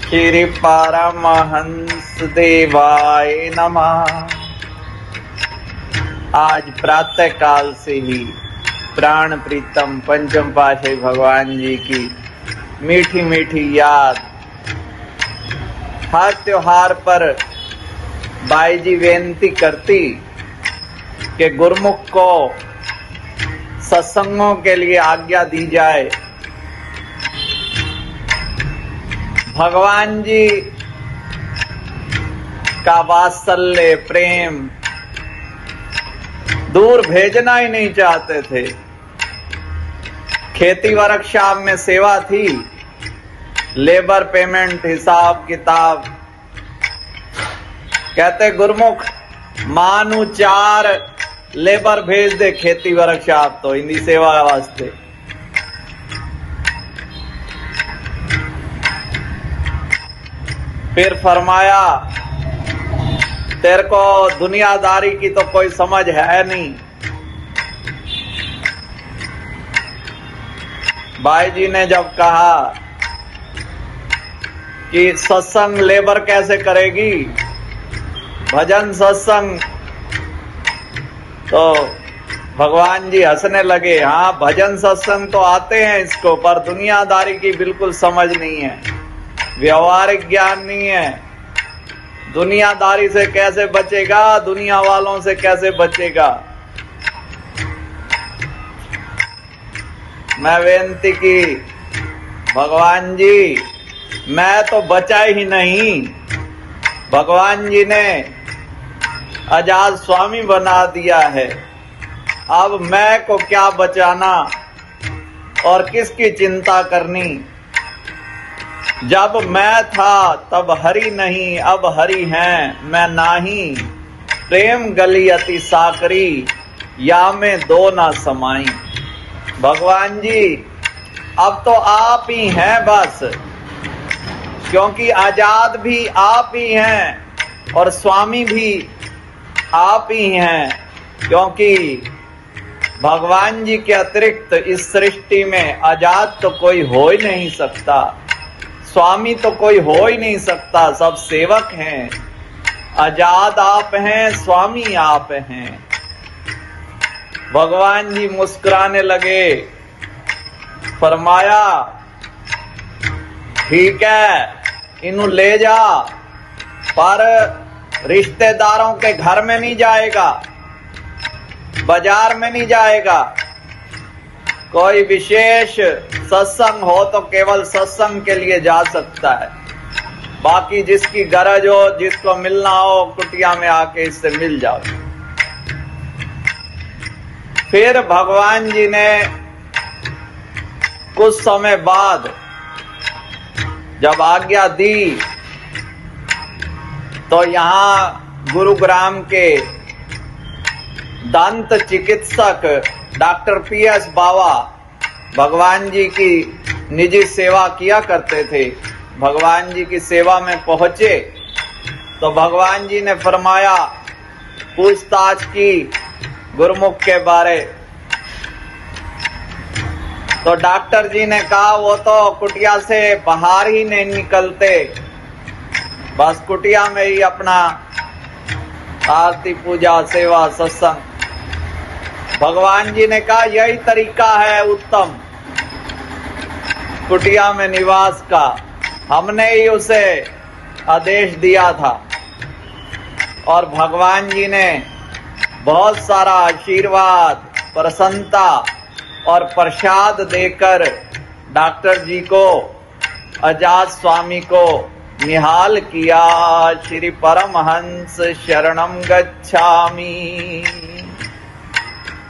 श्री परमहंस देवाय नमः। आज प्रातः काल से ही प्राण प्रीतम पंचम पातशाही भगवान जी की मीठी मीठी याद। हर त्योहार पर बाई जी बेनती करती कि गुरुमुख को सत्संगों के लिए आज्ञा दी जाए। भगवान जी का वात्सल्य प्रेम दूर भेजना ही नहीं चाहते थे। खेती वर्कशॉप में सेवा थी, लेबर पेमेंट हिसाब किताब। कहते गुरुमुख मानू 4 लेबर भेज दे खेती वर्कशॉप तो इनकी सेवा वास्ते। फिर फरमाया तेरे को दुनियादारी की तो कोई समझ है नहीं। भाई जी ने जब कहा कि सत्संग लेबर कैसे करेगी, भजन सत्संग, तो भगवान जी हंसने लगे। हाँ, भजन सत्संग तो आते हैं इसको, पर दुनियादारी की बिल्कुल समझ नहीं है, व्यवहारिक ज्ञान नहीं है। दुनियादारी से कैसे बचेगा, दुनिया वालों से कैसे बचेगा। मैं बेनती की भगवान जी मैं तो बचा ही नहीं। भगवान जी ने आजाद स्वामी बना दिया है, अब मैं को क्या बचाना और किसकी चिंता करनी। जब मैं था तब हरि नहीं, अब हरि हैं मैं नाही। प्रेम गली अति साकरी, या में दो ना समाई। भगवान जी अब तो आप ही हैं बस, क्योंकि आजाद भी आप ही हैं और स्वामी भी आप ही हैं। क्योंकि भगवान जी के अतिरिक्त इस सृष्टि में आजाद तो कोई हो ही नहीं सकता, स्वामी तो कोई हो ही नहीं सकता, सब सेवक हैं। आजाद आप हैं, स्वामी आप हैं। भगवान जी मुस्कुराने लगे, फरमाया ठीक है इन्हें ले जा, पर रिश्तेदारों के घर में नहीं जाएगा, बाजार में नहीं जाएगा। कोई विशेष सत्संग हो तो केवल सत्संग के लिए जा सकता है, बाकी जिसकी गरज हो, जिसको मिलना हो, कुटिया में आके इससे मिल जाओ। फिर भगवान जी ने कुछ समय बाद जब आज्ञा दी तो यहां गुरुग्राम के दंत चिकित्सक डॉक्टर PS बावा भगवान जी की निजी सेवा किया करते थे। भगवान जी की सेवा में पहुंचे तो भगवान जी ने फरमाया, पूछताछ की गुरुमुख के बारे। तो डॉक्टर जी ने कहा वो तो कुटिया से बाहर ही नहीं निकलते, बस कुटिया में ही अपना आरती पूजा सेवा सत्संग। भगवान जी ने कहा यही तरीका है उत्तम कुटिया में निवास का, हमने ही उसे आदेश दिया था। और भगवान जी ने बहुत सारा आशीर्वाद, प्रसन्नता और प्रसाद देकर डॉक्टर जी को, आजाद स्वामी को निहाल किया। श्री परमहंस शरणम गच्छामि।